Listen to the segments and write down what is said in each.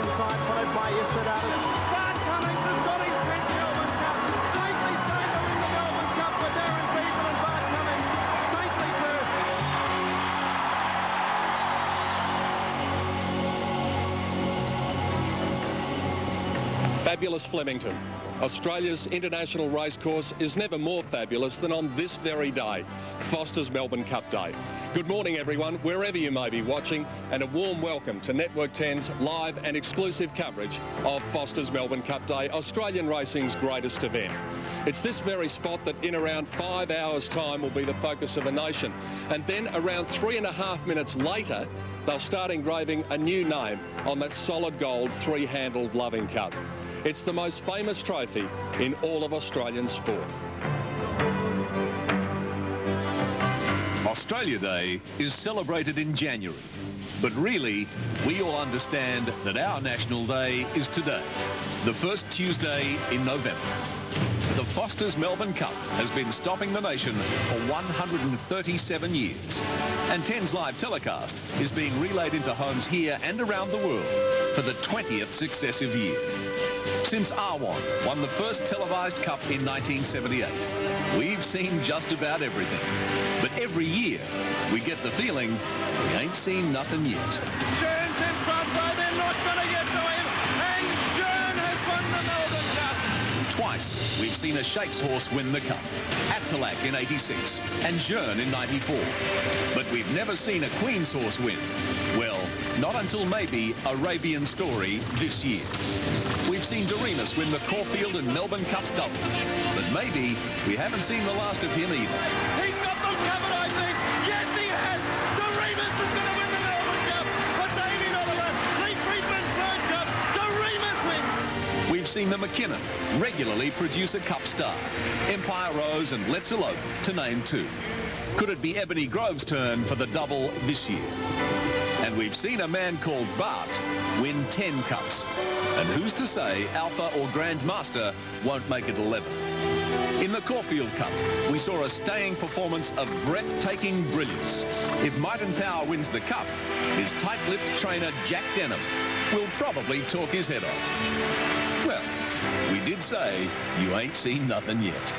inside, followed by Yesterday. Bart Cummings has got his 10th Melbourne Cup. Safely's going to win the Melbourne Cup for Darren Beadman and Bart Cummings. Safely first. Fabulous Flemington. Australia's international racecourse is never more fabulous than on this very day, Foster's Melbourne Cup Day. Good morning everyone, wherever you may be watching, and a warm welcome to Network 10's live and exclusive coverage of Foster's Melbourne Cup Day, Australian racing's greatest event. It's this very spot that in around 5 hours' time will be the focus of the nation. And then around 3.5 minutes later, they'll start engraving a new name on that solid gold three-handled loving cup. It's the most famous trophy in all of Australian sport. Australia Day is celebrated in January, but really, we all understand that our National Day is today, the first Tuesday in November. The Foster's Melbourne Cup has been stopping the nation for 137 years, and 10's live telecast is being relayed into homes here and around the world for the 20th successive year. Since R1 won the first televised cup in 1978, we've seen just about everything. But every year, we get the feeling we ain't seen nothing yet. Stern's in front though, they're not going to get to him. And Stern has won the Melbourne Cup. Twice, we've seen a Shakes horse win the cup. Attalak in 86 and Jearn in 94. But we've never seen a Queen's horse win. Well, not until maybe Arabian Story this year. We've seen Doremus win the Caulfield and Melbourne Cups double. But maybe we haven't seen the last of him either. He's got them covered, I think. Yes, he has. Doremus is going to win the Melbourne Cup. But maybe not alone. Lee Friedman's third cup. Doremus wins. We've seen the McKinnon regularly produce a cup star. Empire Rose and Let's Elope, to name two. Could it be Ebony Grove's turn for the double this year? And we've seen a man called Bart win 10 cups. And who's to say Alpha or Grandmaster won't make it 11? In the Caulfield Cup, we saw a staying performance of breathtaking brilliance. If Might and Power wins the cup, his tight-lipped trainer Jack Denham will probably talk his head off. Well, we did say you ain't seen nothing yet.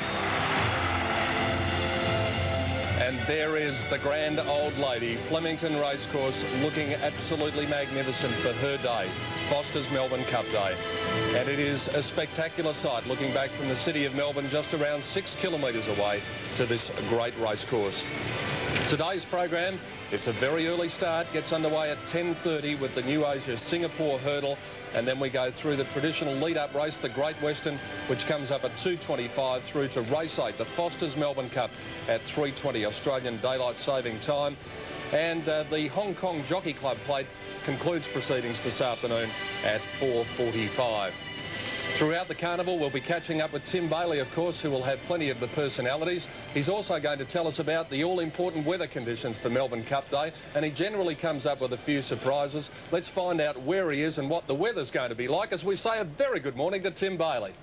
And there is the grand old lady, Flemington Racecourse, looking absolutely magnificent for her day, Foster's Melbourne Cup Day. And it is a spectacular sight looking back from the city of Melbourne, just around 6 kilometres away to this great racecourse. Today's program, it's a very early start, gets underway at 10:30 with the New Asia Singapore hurdle, and then we go through the traditional lead-up race, the Great Western, which comes up at 2:25 through to race 8, the Foster's Melbourne Cup at 3:20 Australian Daylight Saving Time. And the Hong Kong Jockey Club Plate concludes proceedings this afternoon at 4:45. Throughout the carnival, we'll be catching up with Tim Bailey, of course, who will have plenty of the personalities. He's also going to tell us about the all-important weather conditions for Melbourne Cup Day, and he generally comes up with a few surprises. Let's find out where he is and what the weather's going to be like as we say a very good morning to Tim Bailey.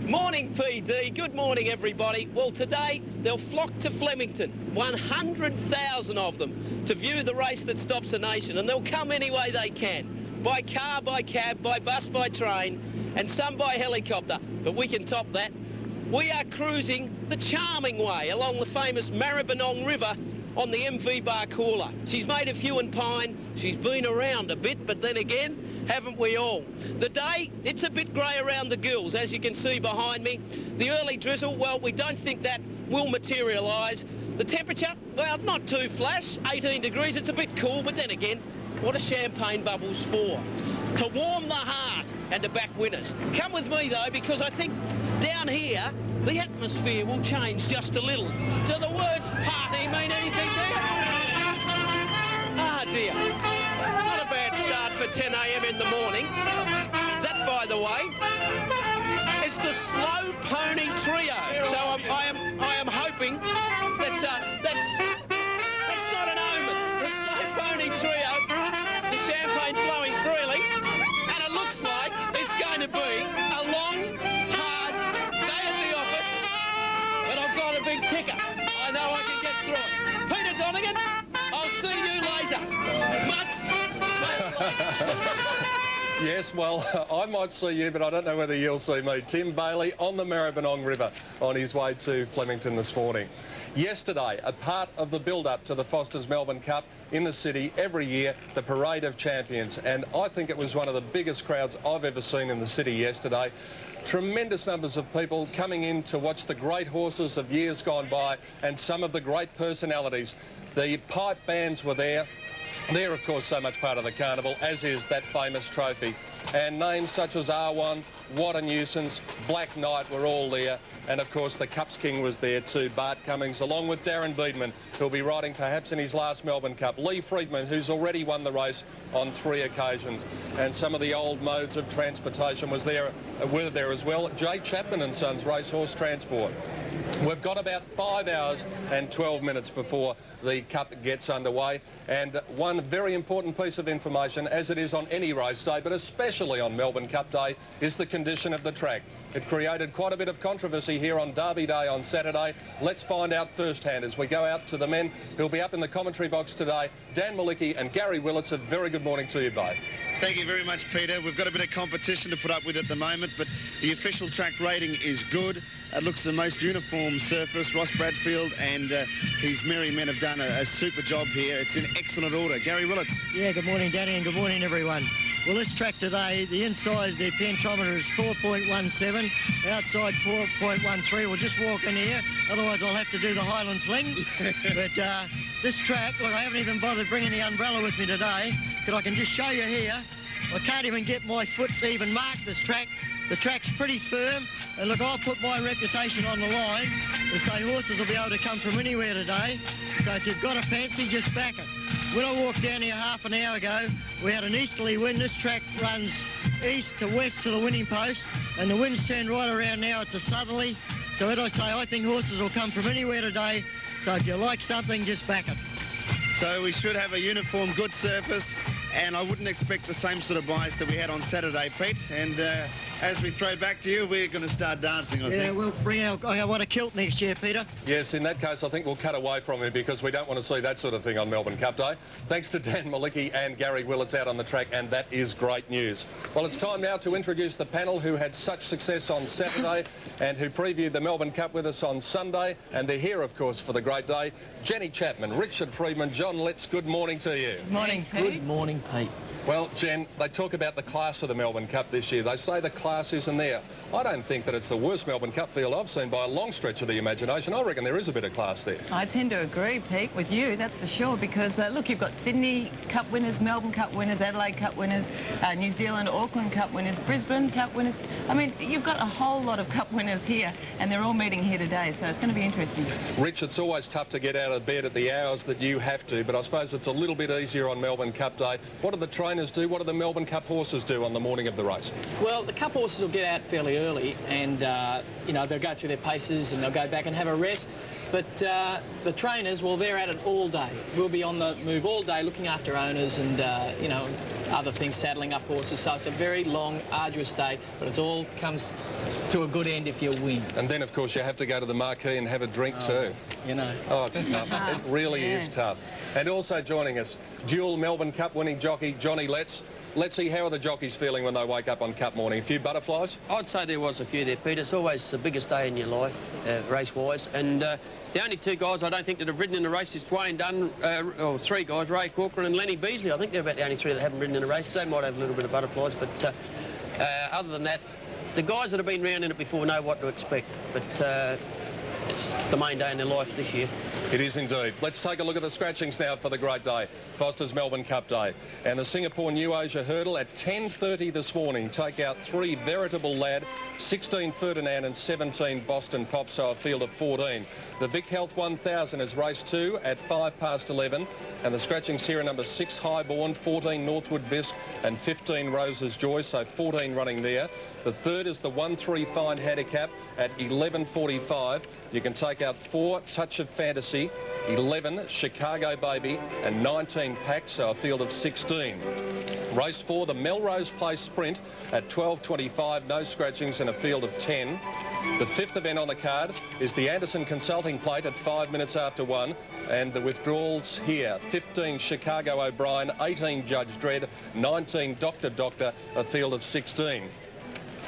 Morning, PD. Good morning, everybody. Well, today they'll flock to Flemington, 100,000 of them, to view the race that stops the nation, and they'll come any way they can. By car, by cab, by bus, by train, and some by helicopter, but we can top that. We are cruising the charming way along the famous Maribyrnong River on the MV Barcoola. She's made a few in pine, she's been around a bit, but then again, haven't we all? The day, it's a bit grey around the gills, as you can see behind me. The early drizzle, well, we don't think that will materialise. The temperature, well, not too flash, 18 degrees, it's a bit cool, but then again, what are champagne bubbles for? To warm the heart and to back winners. Come with me, though, because I think down here, the atmosphere will change just a little. Do the words party mean anything to you? Ah, dear. Not a bad start for 10 a.m. in the morning. That, by the way, is the Slow Pony Trio. So I am hoping that that's not an omen. The Slow Pony Trio, the champagne flowing freely, and it looks like it's going to be a long, hard day at the office, but I've got a big ticker. I know I can get through it. Peter Donegan, I'll see you later. Much later. Yes, well, I might see you, but I don't know whether you'll see me. Tim Bailey on the Maribyrnong River on his way to Flemington this morning. Yesterday, a part of the build-up to the Foster's Melbourne Cup in the city every year, the Parade of Champions. And I think it was one of the biggest crowds I've ever seen in the city yesterday. Tremendous numbers of people coming in to watch the great horses of years gone by and some of the great personalities. The pipe bands were there. They're, of course, so much part of the carnival, as is that famous trophy. And names such as R1, What a Nuisance, Black Knight were all there. And, of course, the Cups King was there too, Bart Cummings, along with Darren Beedman, who'll be riding perhaps in his last Melbourne Cup. Lee Friedman, who's already won the race on 3 occasions. And some of the old modes of transportation were there as well. Jay Chapman and Sons Racehorse Transport. We've got about 5 hours and 12 minutes before the Cup gets underway, and one very important piece of information, as it is on any race day, but especially on Melbourne Cup Day, is the condition of the track. It created quite a bit of controversy here on Derby Day on Saturday. Let's find out firsthand as we go out to the men who'll be up in the commentary box today. Dan Malicki and Gary Willits, a very good morning to you both. Thank you very much, Peter. We've got a bit of competition to put up with at the moment, but the official track rating is good. It looks the most uniform surface. Ross Bradfield and his merry men have done a super job here. It's in excellent order. Gary Willits. Yeah, good morning, Danny, and good morning, everyone. Well, this track today, the inside, the pentometer is 4.17, outside 4.13. We'll just walk in here, otherwise I'll have to do the Highlands Ling. But this track, look, I haven't even bothered bringing the umbrella with me today, because I can just show you here. I can't even get my foot to even mark this track. The track's pretty firm, and look, I'll put my reputation on the line to say horses will be able to come from anywhere today. So if you've got a fancy, just back it. When I walked down here half an hour ago, we had an easterly wind. This track runs east to west to the winning post, and the wind's turned right around now. It's a southerly. So as I say, I think horses will come from anywhere today. So if you like something, just back it. So we should have a uniform, good surface, and I wouldn't expect the same sort of bias that we had on Saturday, Pete. And as we throw back to you, we're going to start dancing, I think. Yeah, we'll bring out, I want a kilt next year, Peter. Yes, in that case, I think we'll cut away from him because we don't want to see that sort of thing on Melbourne Cup Day. Thanks to Dan Malicki and Gary Willits out on the track, and that is great news. Well, it's time now to introduce the panel who had such success on Saturday and who previewed the Melbourne Cup with us on Sunday. And they're here, of course, for the great day. Jenny Chapman, Richard Friedman, John Letts, good morning to you. Morning, Pete. Good morning, Pete. Well, Jen, they talk about the class of the Melbourne Cup this year. They say the class isn't there. I don't think that it's the worst Melbourne Cup field I've seen by a long stretch of the imagination. I reckon there is a bit of class there. I tend to agree, Pete, with you, that's for sure, because, look, you've got Sydney Cup winners, Melbourne Cup winners, Adelaide Cup winners, New Zealand, Auckland Cup winners, Brisbane Cup winners. I mean, you've got a whole lot of Cup winners here, and they're all meeting here today, so it's going to be interesting. Rich, it's always tough to get out of bed at the hours that you have to, but I suppose it's a little bit easier on Melbourne Cup Day. What do the trainers do? What do the Melbourne Cup horses do on the morning of the race? Well, the Cup horses will get out fairly early and, you know, they'll go through their paces and they'll go back and have a rest. But the trainers, well, they're at it all day. We'll be on the move all day looking after owners and, you know, other things, saddling up horses. So it's a very long, arduous day, but it all comes to a good end if you win. And then, of course, you have to go to the marquee and have a drink too. You know. Oh, it's tough. It really is tough. And also joining us, dual Melbourne Cup winning jockey Johnny Letts. Let's see, how are the jockeys feeling when they wake up on Cup morning? A few butterflies? I'd say there was a few there, Peter. It's always the biggest day in your life, race-wise. And the only two guys I don't think that have ridden in the race is Dwayne Dunn, or three guys, Ray Corcoran and Lenny Beasley. I think they're about the only three that haven't ridden in a race. They might have a little bit of butterflies, but other than that, the guys that have been round in it before know what to expect. But it's the main day in their life this year. It is indeed. Let's take a look at the scratchings now for the great day, Foster's Melbourne Cup Day. And the Singapore New Asia Hurdle at 10:30 this morning take out 3 Veritable Lad, 16 Ferdinand and 17 Boston Pop, so a field of 14. The Vic Health 1000 is race 2 at 11:05. And the scratchings here are number 6 Highborn, 14 Northwood Bisque and 15 Rose's Joy, so 14 running there. The third is the 1-3 Fine Handicap at 11:45. You can take out 4 Touch of Fantasy Fancy, 11 Chicago Baby, and 19 Pack, so a field of 16. Race 4, the Melrose Place Sprint at 12.25, no scratchings and a field of 10. The 5th event on the card is the Anderson Consulting Plate at 5 minutes after 1, and the withdrawals here: 15 Chicago O'Brien, 18 Judge Dredd, 19 Doctor, a field of 16.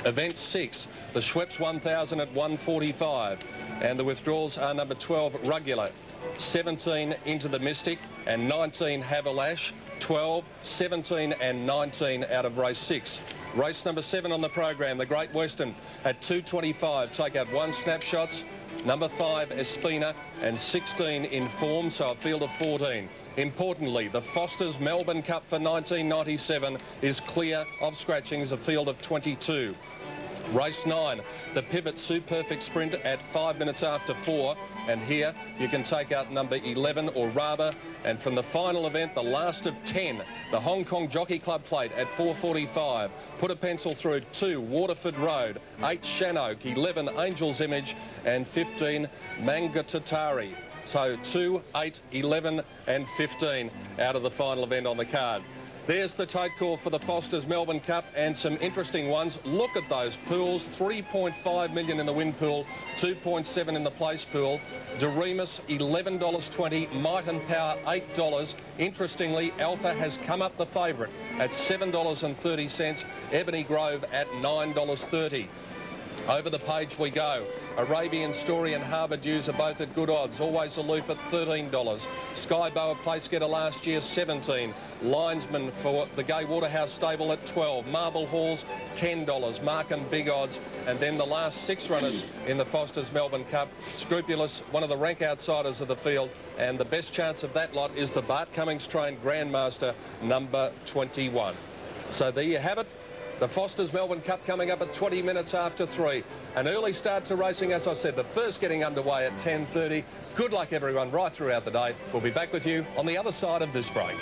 Event 6, the Schweppes 1000 at 1.45, and the withdrawals are number 12 Regular, 17 Into the Mystic, and 19 Havalash, 12, 17 and 19 out of race 6. Race number 7 on the program, the Great Western at 2.25. Take out 1 Snapshots, number 5 Espina, and 16 in form, so a field of 14. Importantly, the Foster's Melbourne Cup for 1997 is clear of scratchings, a field of 22. Race 9, the Pivot Superfect Sprint at 5 minutes after 4, and here you can take out number 11 or Raba, and from the final event, the last of 10, the Hong Kong Jockey Club Plate at 4.45. Put a pencil through 2 Waterford Road, 8 Shanoak, 11 Angel's Image, and 15 Mangatatari. So 2, 8, 11 and 15 out of the final event on the card. There's the tote call for the Foster's Melbourne Cup, and some interesting ones. Look at those pools: 3.5 million in the win pool, 2.7 in the place pool. Doremus $11.20, Might and Power $8. Interestingly, Alpha has come up the favourite at $7.30, Ebony Grove at $9.30. Over the page we go. Arabian Story and Harbour Dews are both at good odds. Always Aloof at $13. Skyboa Place Getter last year, $17. Linesman for the Gay Waterhouse Stable at $12. Marble Halls, $10. Markham Big Odds. And then the last 6 runners in the Foster's Melbourne Cup. Scrupulous, one of the rank outsiders of the field. And the best chance of that lot is the Bart Cummings trained Grandmaster, number 21. So there you have it. The Foster's Melbourne Cup coming up at 20 minutes after 3. An early start to racing, as I said, the first getting underway at 10:30. Good luck, everyone, right throughout the day. We'll be back with you on the other side of this break.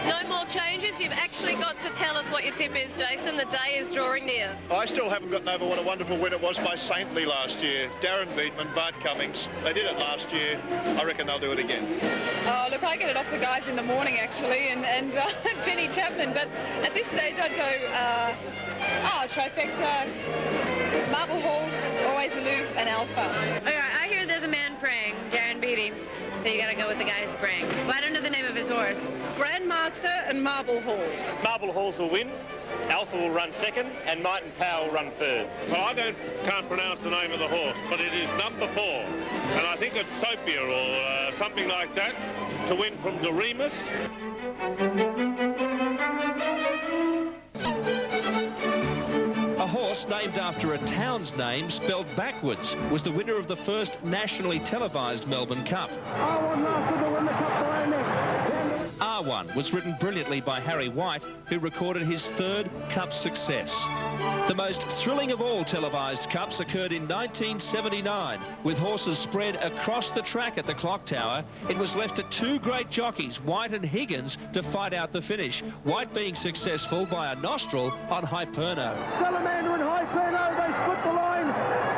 No more changes. You've actually got to tell us what your tip is, Jason. The day is drawing near. I still haven't gotten over what a wonderful win it was by Saintly last year. Darren Beatman, Bart Cummings. They did it last year. I reckon they'll do it again. Oh, look, I get it off the guys in the morning, actually, and Jenny Chapman. But at this stage, I'd go Trifecta, Marble Halls, Always Aloof, and Alpha. All right, I hear there's a man praying, Darren Beatty. So you got to go with the guy who's praying. Well, I don't know the name of his horse. Grandmaster and Marble Halls. Marble Halls will win, Alpha will run second, and Might and Power will run third. Well, I can't pronounce the name of the horse, but it is number 4. And I think it's Sophia or something like that to win from Doremus. A horse named after a town's name spelled backwards was the winner of the first nationally televised Melbourne Cup. R1 was ridden brilliantly by Harry White, who recorded his 3rd Cup success. The most thrilling of all televised Cups occurred in 1979, with horses spread across the track at the Clock Tower. It was left to 2 great jockeys, White and Higgins, to fight out the finish, White being successful by a nostril on Hyperno. Salamander and Hyperno, they split the line.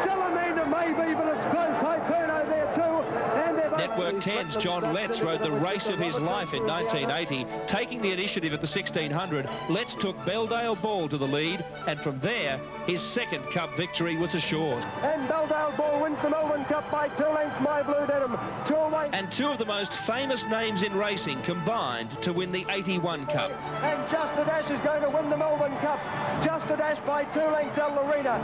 Salamander maybe, but it's close. Hyperno there too. And Network 10's John Letts rode the race of his life in 1980. Taking the initiative at the 1600, Letts took Belldale Ball to the lead, and from there, his 2nd Cup victory was assured. And Belldale Ball wins the Melbourne Cup by 2 lengths, My Blue Denim. 2 away. And 2 of the most famous names in racing combined to win the 81 Cup. And Just a Dash is going to win the Melbourne Cup. Just a Dash by 2 lengths, El Lorena.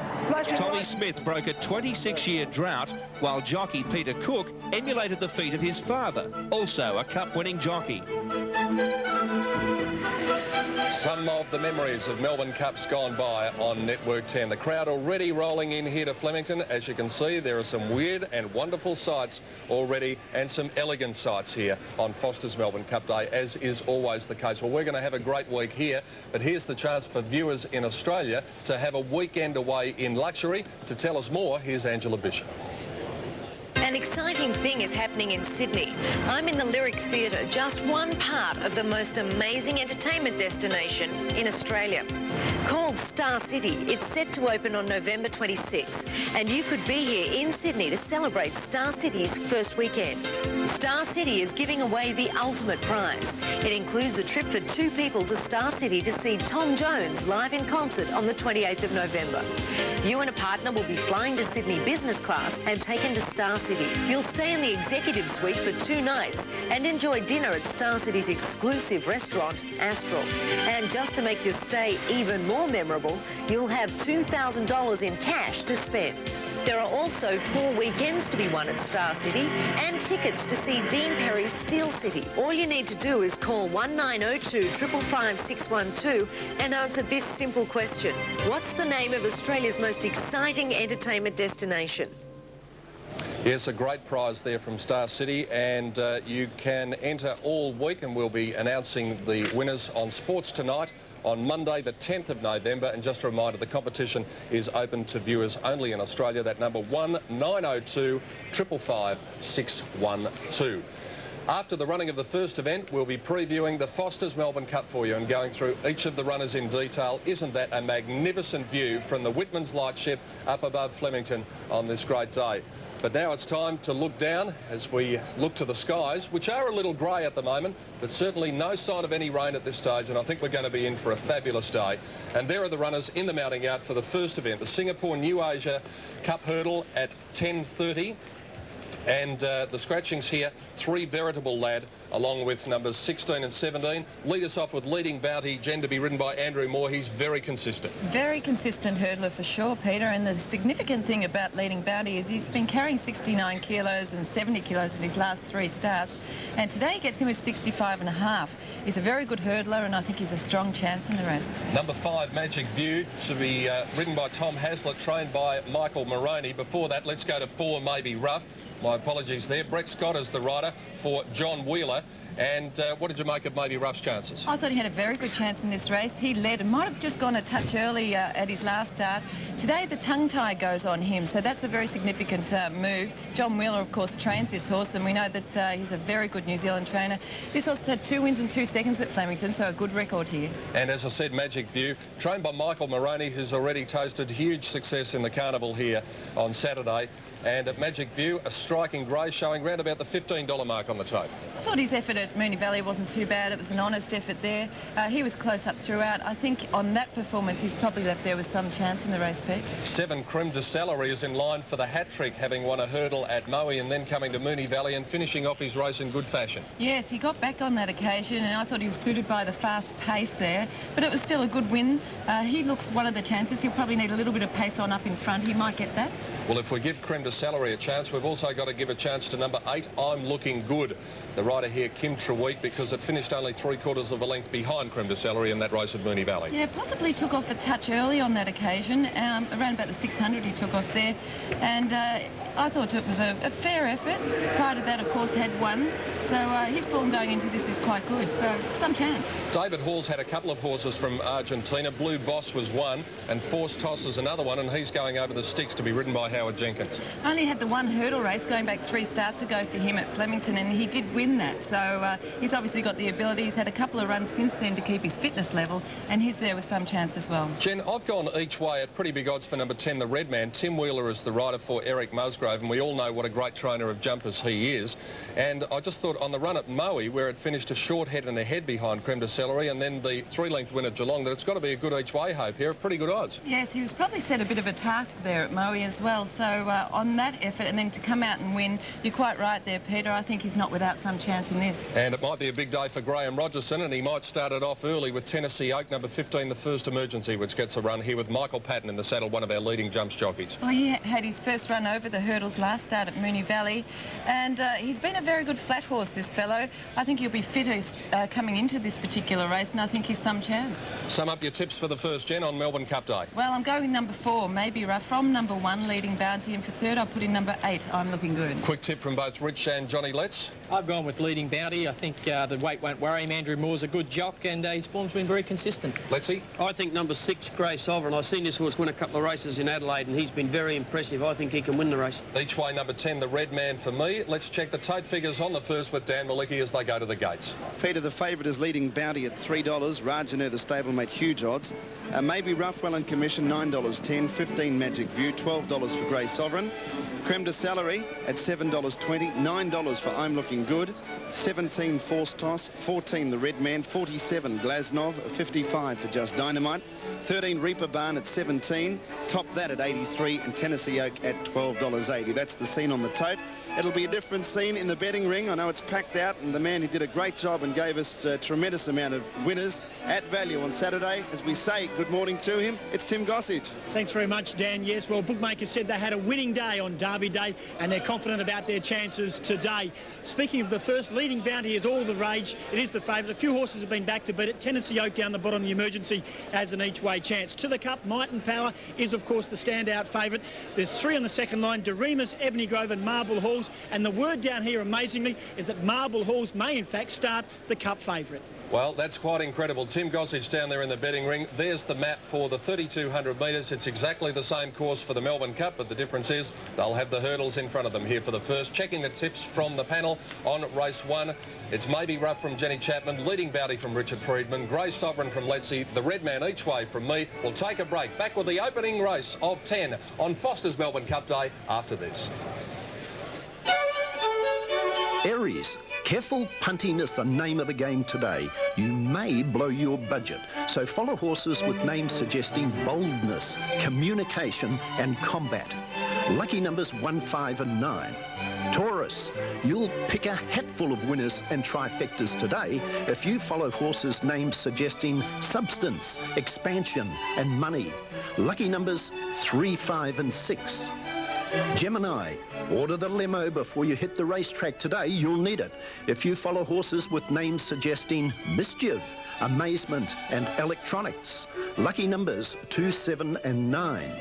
Tommy Smith broke a 26-year drought, while jockey Peter Cook emulated the feat of his father, also a Cup-winning jockey. Some of the memories of Melbourne Cups gone by on Network 10. The crowd already rolling in here to Flemington. As you can see, there are some weird and wonderful sights already, and some elegant sights here on Foster's Melbourne Cup Day, as is always the case. Well, we're going to have a great week here, but here's the chance for viewers in Australia to have a weekend away in luxury. To tell us more, here's Angela Bishop. An exciting thing is happening in Sydney. I'm in the Lyric Theatre, just one part of the most amazing entertainment destination in Australia. Called Star City, it's set to open on November 26, and you could be here in Sydney to celebrate Star City's first weekend. Star City is giving away the ultimate prize. It includes a trip for 2 people to Star City to see Tom Jones live in concert on the 28th of November. You and a partner will be flying to Sydney business class and taken to Star City. You'll stay in the executive suite for 2 nights and enjoy dinner at Star City's exclusive restaurant, Astral. And just to make your stay even more memorable, you'll have $2,000 in cash to spend. There are also 4 weekends to be won at Star City and tickets to see Dean Perry's Steel City. All you need to do is call 1902 555 612 and answer this simple question. What's the name of Australia's most exciting entertainment destination? Yes, a great prize there from Star City, and you can enter all week, and we'll be announcing the winners on Sports Tonight on Monday the 10th of November. And just a reminder, the competition is open to viewers only in Australia. That number 1902 555 612. After the running of the first event, we'll be previewing the Foster's Melbourne Cup for you and going through each of the runners in detail. Isn't that a magnificent view from the Whitman's Lightship up above Flemington on this great day? But now it's time to look down as we look to the skies, which are a little grey at the moment, but certainly no sign of any rain at this stage, and I think we're going to be in for a fabulous day. And there are the runners in the mounting out for the first event, the Singapore New Asia Cup Hurdle at 10:30. And the scratchings here, 3 Veritable Lad, along with numbers 16 and 17. Lead us off with Leading Bounty, Jen, to be ridden by Andrew Moore. He's very consistent. Very consistent hurdler for sure, Peter. And the significant thing about Leading Bounty is he's been carrying 69 kilos and 70 kilos in his last 3 starts. And today he gets him with 65.5. He's a very good hurdler, and I think he's a strong chance in the race. Number 5, Magic View, to be ridden by Tom Haslett, trained by Michael Moroney. Before that, let's go to 4, Maybe Rough. My apologies there. Brett Scott is the rider for John Wheeler. And what did you make of Maybe Rough's chances? I thought he had a very good chance in this race. He led and might have just gone a touch early at his last start. Today the tongue tie goes on him, so that's a very significant move. John Wheeler, of course, trains this horse, and we know that he's a very good New Zealand trainer. This horse had 2 wins and 2 seconds at Flemington, so a good record here. And as I said, Magic View, trained by Michael Moroney, who's already tasted huge success in the carnival here on Saturday. And at Magic View, a striking grey showing round about the $15 mark on the tote. I thought his effort at Moonee Valley wasn't too bad. It was an honest effort there. He was close up throughout. I think on that performance, he's probably left there with some chance in the race, Pete. 7, Creme de Celery is in line for the hat-trick, having won a hurdle at Moe and then coming to Moonee Valley and finishing off his race in good fashion. Yes, he got back on that occasion, and I thought he was suited by the fast pace there, but it was still a good win. He looks one of the chances. He'll probably need a little bit of pace on up in front. He might get that. Well, if we give Creme de Celery a chance, we've also got to give a chance to number 8, I'm Looking Good. The rider here, Kim Treweek, because it finished only 3/4 of a length behind Creme de Celery in that race at Moonee Valley. Yeah, possibly took off a touch early on that occasion. Around about the 600 he took off there. And I thought it was a fair effort. Prior to that, of course, had won. So his form going into this is quite good. So some chance. David Hall's had a couple of horses from Argentina. Blue Boss was one, and Force Toss is another one, and he's going over the sticks to be ridden by Howard Jenkins. Only had the one hurdle race going back 3 starts ago for him at Flemington, and he did win that. So he's obviously got the ability. He's had a couple of runs since then to keep his fitness level, and he's there with some chance as well. Jen, I've gone each way at pretty big odds for number 10, the Red Man. Tim Wheeler is the rider for Eric Musgrove, and we all know what a great trainer of jumpers he is. And I just thought on the run at Moe, where it finished a short head and a head behind Creme de Celery, and then the 3-length win at Geelong, that it's got to be a good each way hope here. Pretty good odds. Yes, he was probably set a bit of a task there at Moe as well. So on that effort, and then to come out and win, you're quite right there, Peter. I think he's not without some chance in this. And it might be a big day for Graham Rogerson, and he might start it off early with Tennessee Oak, number 15, the First Emergency, which gets a run here with Michael Patton in the saddle, one of our leading jumps jockeys. Well, he had his first run over the hurdles last start at Moonee Valley, and he's been a very good flat horse, this fellow. I think he'll be fitter coming into this particular race, and I think he's some chance. Sum up your tips for the first, Jen, on Melbourne Cup Day. Well, I'm going with number 4, Maybe Rough, from number 1, Leading Bounty, and for third, I'll put in number 8, I'm Looking Good. Quick tip from both Rich and Johnny Letts. I've gone with Leading Bounty. I think the weight won't worry him. Andrew Moore's a good jock and his form's been very consistent. Let's see. I think number 6, Grey Sovereign. I've seen this horse win a couple of races in Adelaide and he's been very impressive. I think he can win the race. Each way number 10, the Red Man for me. Let's check the tote figures on the first with Dan Malicki as they go to the gates. Peter, the favourite is Leading Bounty at $3. Rajaner, the stablemate, huge odds. Maybe Roughwell and Commission, $9.10. 15 Magic View, $12 for Grey Sovereign. Creme de Celery at $7.20. $9 for I'm Looking Good. 17 Force Toss, 14 the Red Man, 47 Glasnov, 55 for Just Dynamite, 13 Reaper Barn at 17, top that at 83 and Tennessee Oak at $12.80. That's the scene on the tote. It'll be a different scene in the betting ring. I know it's packed out, and the man who did a great job and gave us a tremendous amount of winners at value on Saturday, as we say good morning to him, it's Tim Gossage. Thanks very much, Dan. Yes, well, bookmakers said they had a winning day on Derby Day, and they're confident about their chances today. Speaking of the first, Leading Bounty is all the rage. It is the favourite. A few horses have been back to beat it. Tennessee Oak down the bottom, the Emergency has an each-way chance. To the Cup, Might and Power is, of course, the standout favourite. There's 3 on the second line, Doremus, Ebony Grove and Marble Halls. And the word down here, amazingly, is that Marble Halls may, in fact, start the Cup favourite. Well, that's quite incredible. Tim Gossage down there in the betting ring. There's the map for the 3,200 metres. It's exactly the same course for the Melbourne Cup, but the difference is they'll have the hurdles in front of them here for the first. Checking the tips from the panel on race 1. It's Maybe Rough from Jenny Chapman, Leading Bounty from Richard Friedman, Grey Sovereign from Letzi, the Red Man each way from me. We'll take a break. Back with the opening race of 10 on Foster's Melbourne Cup Day after this. Aries, careful punting is the name of the game today. You may blow your budget, so follow horses with names suggesting boldness, communication and combat. Lucky numbers 1, 5 and 9. Taurus, you'll pick a hatful of winners and trifectas today if you follow horses' names suggesting substance, expansion and money. Lucky numbers 3, 5 and 6. Gemini, order the limo before you hit the racetrack today. You'll need it if you follow horses with names suggesting mischief, amazement and electronics. Lucky numbers 2, 7 and 9.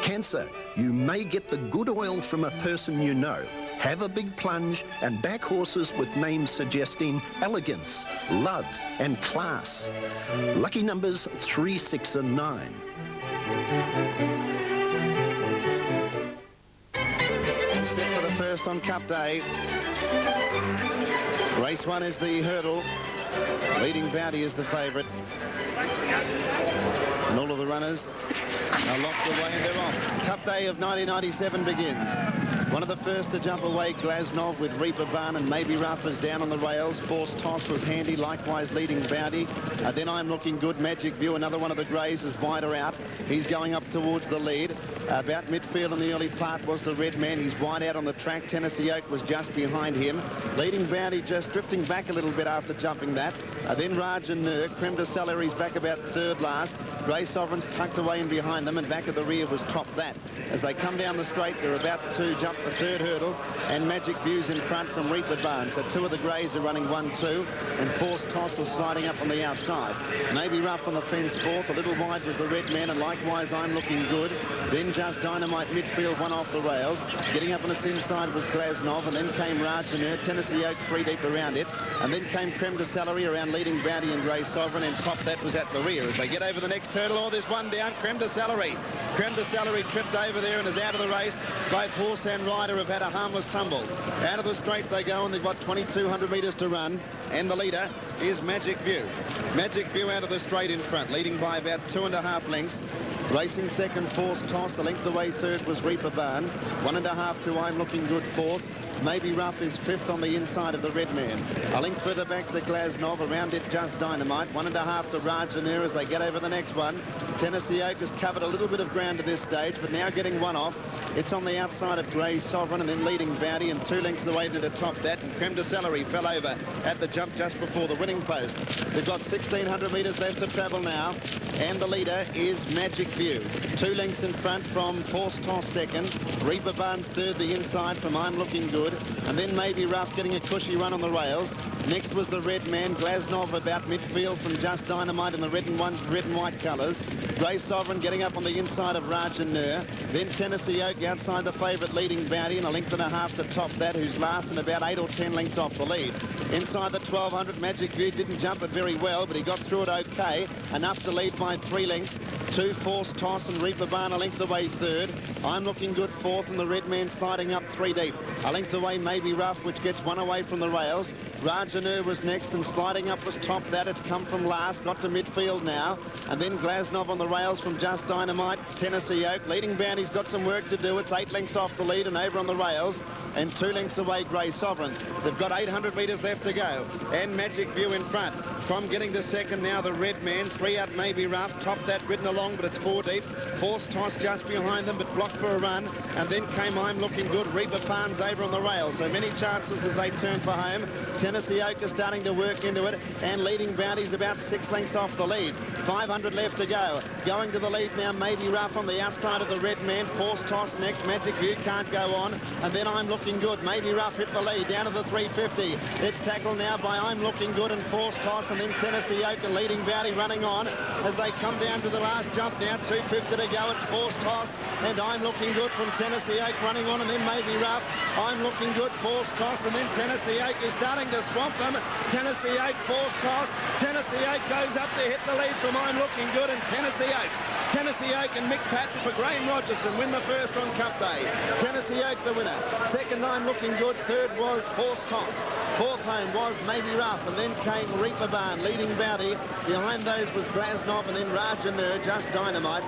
Cancer, you may get the good oil from a person you know. Have a big plunge and back horses with names suggesting elegance, love and class. Lucky numbers 3, 6 and 9. Set for the first on Cup Day. Race 1 is the hurdle. Leading Bounty is the favourite. And all of the runners are locked away and they're off. Cup Day of 1997 begins. One of the first to jump away, Glasnov with Reaper Barn and Maybe Rough is down on the rails. Force Toss was handy, likewise Leading Bounty. Then I'm Looking Good, Magic View, another one of the greys is wider out. He's going up towards the lead. About midfield in the early part was the Red Man. He's wide out on the track. Tennessee Oak was just behind him. Leading Bounty just drifting back a little bit after jumping that. Then Raj and Nur. Creme de Celery's back about third last. Grey Sovereign's tucked away in behind them, and back at the rear was Top That. As they come down the straight, they're about to jump the third hurdle, and Magic View's in front from Reaper Barn. So 2 of the greys are running 1-2, and Force Toss is sliding up on the outside. Maybe Rough on the fence fourth. A little wide was the Red Man, and likewise I'm Looking Good. Then Just Dynamite midfield, 1 off the rails. Getting up on its inside was Glasnov, and then came Raj and Nur. Tennessee Oak 3 deep around it, and then came Creme de Celery around Leading Bounty and Grey Sovereign, and Top That was at the rear. As they get over the next hurdle, oh, there's one down, Creme de Celery. Creme de Celery tripped over there and is out of the race. Both horse and rider have had a harmless tumble. Out of the straight they go, and they've got 2,200 metres to run, and the leader is Magic View. Magic View out of the straight in front, leading by about 2.5 lengths. Racing second, Force Toss. A length away third was Reaper Barn. 1.5 to I'm Looking Good fourth. Maybe Rough is fifth on the inside of the Red Man. A length further back to Glasnov. Around it, Just Dynamite. 1.5 to Rajanir as they get over the next one. Tennessee Oak has covered a little bit of ground at this stage, but now getting 1 off. It's on the outside of Grey Sovereign, and then Leading Bounty, and 2 lengths away to Top That. And Creme de Celery fell over at the jump just before the winning post. They've got 1,600 metres left to travel now, and the leader is Magic View. 2 lengths in front from Force Toss second. Reaper Barnes third, the inside from I'm Looking Good. And then Maybe Rough getting a cushy run on the rails. Next was the red man, Glasnov, about midfield from Just Dynamite in the red and white colours. Grey Sovereign getting up on the inside of Raj and Nur. Then Tennessee Oak outside the favourite Leading Bounty, and a length and a half to top that, who's last and about 8 or 10 lengths off the lead. Inside the 1200, Magic View didn't jump it very well, but he got through it okay, enough to lead by 3 lengths. 2 Force Toss and Reaper Barn a length away third. I'm Looking Good fourth, and the red man sliding up 3 deep. A length away Maybe Rough, which gets 1 away from the rails. Rajanur was next, and sliding up was top that. It's come from last, got to midfield now. And then Glasnov on the rails from Just Dynamite. Tennessee Oak. Leading Bounty's got some work to do. It's 8 lengths off the lead and over on the rails. And 2 lengths away Grey Sovereign. They've got 800 metres left to go. And Magic View in front. From getting to second now, the red man. 3 out Maybe Rough. Top that ridden along, but it's 4 deep. Force Toss just behind them, but blocked for a run. And then came I'm Looking Good. Reaper Barn's over on the rails. So many chances as they turn for home. Tennessee Oak is starting to work into it, and Leading Bounty's about 6 lengths off the lead. 500 left to go. Going to the lead now, Maybe Rough on the outside of the red man. Force Toss next. Magic View can't go on. And then I'm Looking Good. Maybe Rough hit the lead down to the 350. It's tackled now by I'm Looking Good and Force Toss, and then Tennessee Oak and Leading Bounty running on as they come down to the last jump now. 250 to go. It's Force Toss and I'm Looking Good from Tennessee Oak running on, and then Maybe Rough. I'm Looking Good, Force Toss, and then Tennessee Oak is starting to swamp them. Tennessee Oak, Force Toss. Tennessee Oak goes up to hit the lead from I'm Looking Good and Tennessee Oak. Tennessee Oak and Mick Patton for Graham Rogerson win the first on Cup Day. Tennessee Oak the winner. Second, I'm Looking Good. Third was Force Toss. Fourth home was Maybe Rough, and then came Reaper Barn, Leading Bounty. Behind those was Glasnov, and then Rajanur, Just Dynamite.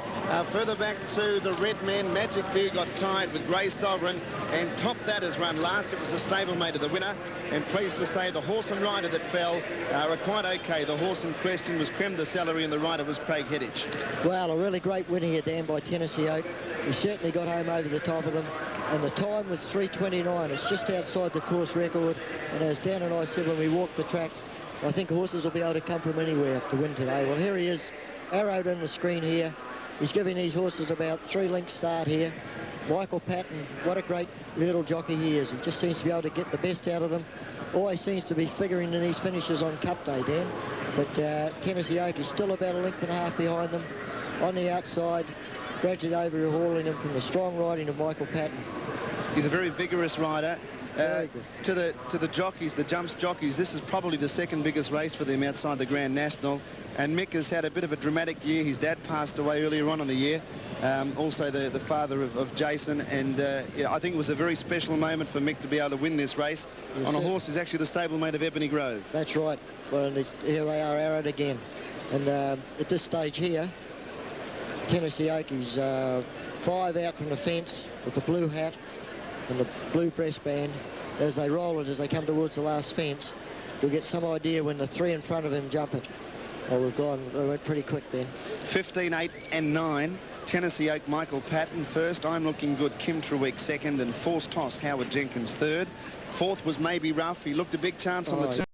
Further back to the red man, Magic View got tied with Grey Sovereign, and Top That has run last. It was a stablemate of the winner, and pleased to say the horse and rider that fell are quite okay. The horse in question was Creme de Celery, and the rider was Craig Headage. Well, a really great win here, Dan, by Tennessee Oak. He certainly got home over the top of them, and the time was 3:29. It's just outside the course record, and as Dan and I said when we walked the track, I think horses will be able to come from anywhere to win today. Well, here he is, arrowed in the screen here. He's giving these horses about 3 lengths start here. Michael Patton, what a great hurdle jockey he is. He just seems to be able to get the best out of them. Always seems to be figuring in these finishes on Cup Day, Dan. But Tennessee Oak is still about 1.5 lengths behind them. On the outside, gradually overhauling him from the strong riding of Michael Patton. He's a very vigorous rider. Very good. To the jockeys, the jumps jockeys, this is probably the second biggest race for them outside the Grand National. And Mick has had a bit of a dramatic year. His dad passed away earlier on in the year. Also the father of Jason, and yeah, I think it was a very special moment for Mick to be able to win this race on a horse who's actually the stablemate of Ebony Grove. That's right. Well, here they are arrowed again. And at this stage here, Tennessee Oak is 5 out from the fence with the blue hat and the blue breastband. As they roll it, as they come towards the last fence, you'll get some idea when the 3 in front of him jump it. Oh, they went pretty quick then. 15, 8 and 9. Tennessee Oak, Michael Patton first. I'm Looking Good, Kim Treweek second, and Force Toss, Howard Jenkins third. Fourth was Maybe Rough. He looked a big chance on the two.